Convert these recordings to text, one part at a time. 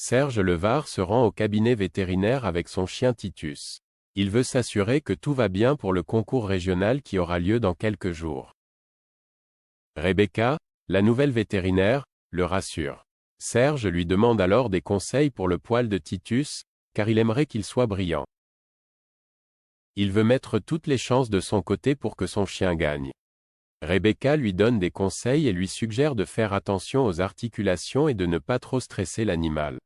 Serge Levard se rend au cabinet vétérinaire avec son chien Titus. Il veut s'assurer que tout va bien pour le concours régional qui aura lieu dans quelques jours. Rebecca, la nouvelle vétérinaire, le rassure. Serge lui demande alors des conseils pour le poil de Titus, car il aimerait qu'il soit brillant. Il veut mettre toutes les chances de son côté pour que son chien gagne. Rebecca lui donne des conseils et lui suggère de faire attention aux articulations et de ne pas trop stresser l'animal.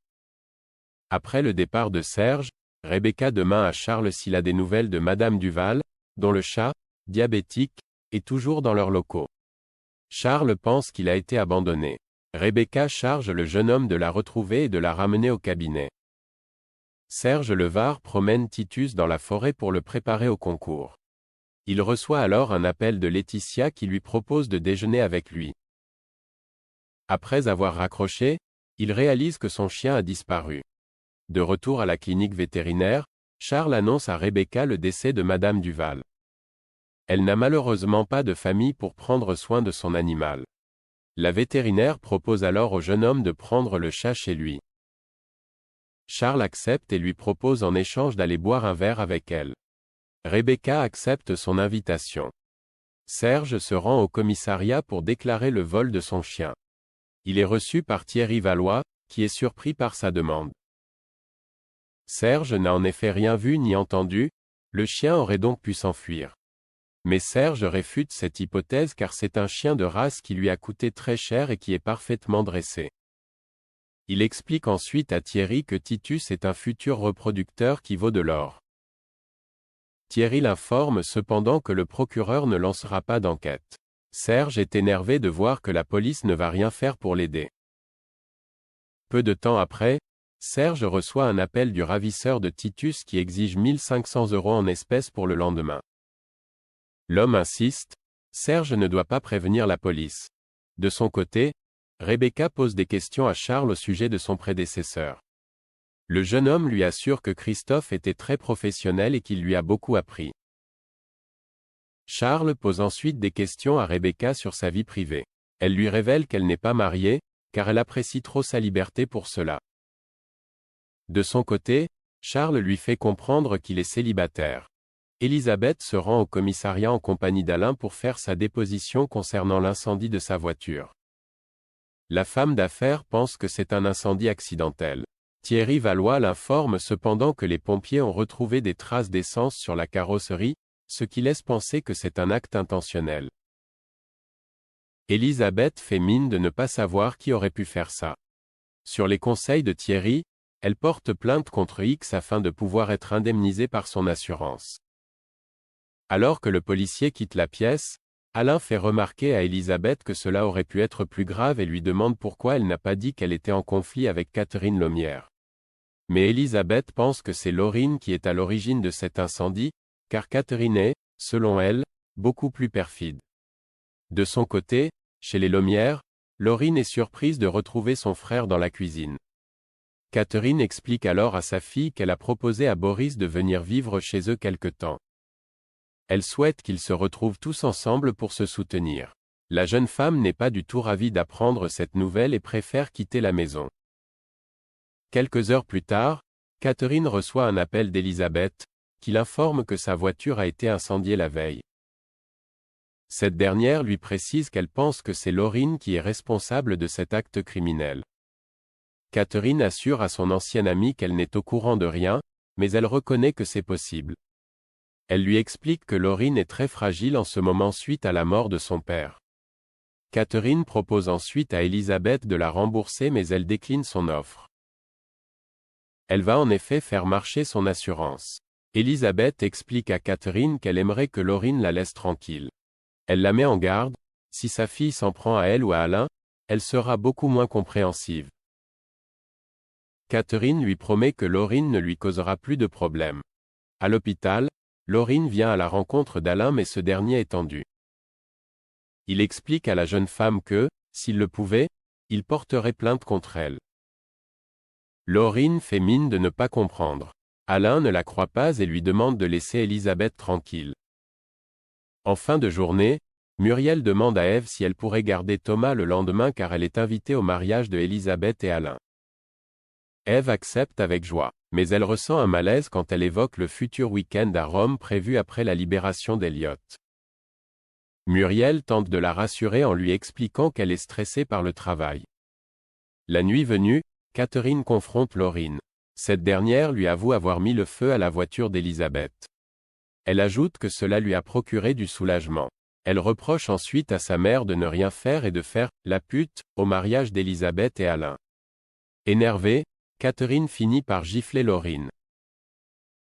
Après le départ de Serge, Rebecca demande à Charles s'il a des nouvelles de Madame Duval, dont le chat, diabétique, est toujours dans leurs locaux. Charles pense qu'il a été abandonné. Rebecca charge le jeune homme de la retrouver et de la ramener au cabinet. Serge Levard promène Titus dans la forêt pour le préparer au concours. Il reçoit alors un appel de Laetitia qui lui propose de déjeuner avec lui. Après avoir raccroché, il réalise que son chien a disparu. De retour à la clinique vétérinaire, Charles annonce à Rebecca le décès de Madame Duval. Elle n'a malheureusement pas de famille pour prendre soin de son animal. La vétérinaire propose alors au jeune homme de prendre le chat chez lui. Charles accepte et lui propose en échange d'aller boire un verre avec elle. Rebecca accepte son invitation. Serge se rend au commissariat pour déclarer le vol de son chien. Il est reçu par Thierry Valois, qui est surpris par sa demande. Serge n'a en effet rien vu ni entendu, le chien aurait donc pu s'enfuir. Mais Serge réfute cette hypothèse car c'est un chien de race qui lui a coûté très cher et qui est parfaitement dressé. Il explique ensuite à Thierry que Titus est un futur reproducteur qui vaut de l'or. Thierry l'informe cependant que le procureur ne lancera pas d'enquête. Serge est énervé de voir que la police ne va rien faire pour l'aider. Peu de temps après, Serge reçoit un appel du ravisseur de Titus qui exige 1 500 € en espèces pour le lendemain. L'homme insiste, Serge ne doit pas prévenir la police. De son côté, Rebecca pose des questions à Charles au sujet de son prédécesseur. Le jeune homme lui assure que Christophe était très professionnel et qu'il lui a beaucoup appris. Charles pose ensuite des questions à Rebecca sur sa vie privée. Elle lui révèle qu'elle n'est pas mariée, car elle apprécie trop sa liberté pour cela. De son côté, Charles lui fait comprendre qu'il est célibataire. Elisabeth se rend au commissariat en compagnie d'Alain pour faire sa déposition concernant l'incendie de sa voiture. La femme d'affaires pense que c'est un incendie accidentel. Thierry Valois l'informe cependant que les pompiers ont retrouvé des traces d'essence sur la carrosserie, ce qui laisse penser que c'est un acte intentionnel. Elisabeth fait mine de ne pas savoir qui aurait pu faire ça. Sur les conseils de Thierry, elle porte plainte contre X afin de pouvoir être indemnisée par son assurance. Alors que le policier quitte la pièce, Alain fait remarquer à Elisabeth que cela aurait pu être plus grave et lui demande pourquoi elle n'a pas dit qu'elle était en conflit avec Catherine Lomière. Mais Elisabeth pense que c'est Laurine qui est à l'origine de cet incendie, car Catherine est, selon elle, beaucoup plus perfide. De son côté, chez les Lomière, Laurine est surprise de retrouver son frère dans la cuisine. Catherine explique alors à sa fille qu'elle a proposé à Boris de venir vivre chez eux quelque temps. Elle souhaite qu'ils se retrouvent tous ensemble pour se soutenir. La jeune femme n'est pas du tout ravie d'apprendre cette nouvelle et préfère quitter la maison. Quelques heures plus tard, Catherine reçoit un appel d'Elisabeth, qui l'informe que sa voiture a été incendiée la veille. Cette dernière lui précise qu'elle pense que c'est Laurine qui est responsable de cet acte criminel. Catherine assure à son ancienne amie qu'elle n'est au courant de rien, mais elle reconnaît que c'est possible. Elle lui explique que Laurine est très fragile en ce moment suite à la mort de son père. Catherine propose ensuite à Elisabeth de la rembourser mais elle décline son offre. Elle va en effet faire marcher son assurance. Elisabeth explique à Catherine qu'elle aimerait que Laurine la laisse tranquille. Elle la met en garde, si sa fille s'en prend à elle ou à Alain, elle sera beaucoup moins compréhensive. Catherine lui promet que Laurine ne lui causera plus de problème. À l'hôpital, Laurine vient à la rencontre d'Alain mais ce dernier est tendu. Il explique à la jeune femme que, s'il le pouvait, il porterait plainte contre elle. Laurine fait mine de ne pas comprendre. Alain ne la croit pas et lui demande de laisser Elisabeth tranquille. En fin de journée, Muriel demande à Ève si elle pourrait garder Thomas le lendemain car elle est invitée au mariage de Elisabeth et Alain. Ève accepte avec joie, mais elle ressent un malaise quand elle évoque le futur week-end à Rome prévu après la libération d'Elliot. Muriel tente de la rassurer en lui expliquant qu'elle est stressée par le travail. La nuit venue, Catherine confronte Laurine. Cette dernière lui avoue avoir mis le feu à la voiture d'Elisabeth. Elle ajoute que cela lui a procuré du soulagement. Elle reproche ensuite à sa mère de ne rien faire et de faire « la pute » au mariage d'Elisabeth et Alain. Énervée, Catherine finit par gifler Laurine.